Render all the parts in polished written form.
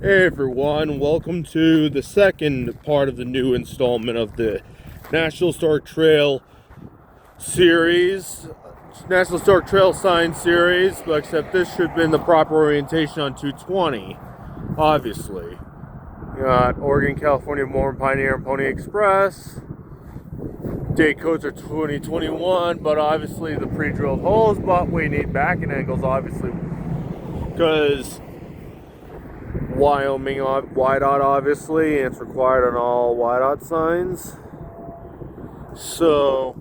Hey everyone, welcome to the second part of the new installment of the National Historic Trail series, National Historic Trail Sign series, but except this should have been the proper orientation on 220, obviously. You got Oregon, California, Mormon Pioneer, and Pony Express. Date codes are 2021, but obviously the pre-drilled holes, but we need backing angles, obviously, because Wyoming YDOT, obviously, and it's required on all YDOT signs. So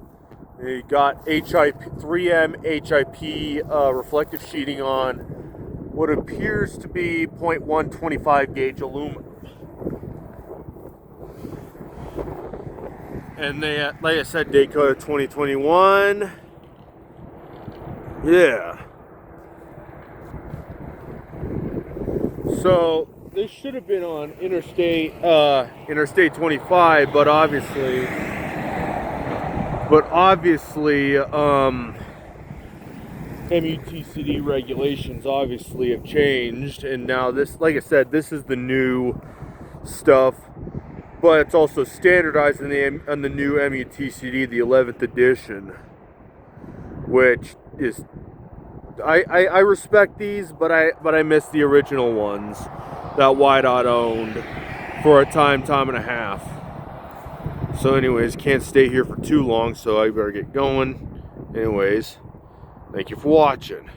you got HIP 3M HIP reflective sheeting on what appears to be 0.125 gauge aluminum. And they, like I said, date code of 2021. Yeah. So this should have been on Interstate 25, but obviously MUTCD regulations obviously have changed, and now this, like I said, this is the new stuff, but it's also standardized in the new MUTCD, the 11th edition, which is I respect these, but I miss the original ones that YDOT owned for a time and a half. So anyways, can't stay here for too long, so I better get going. Anyways, thank you for watching.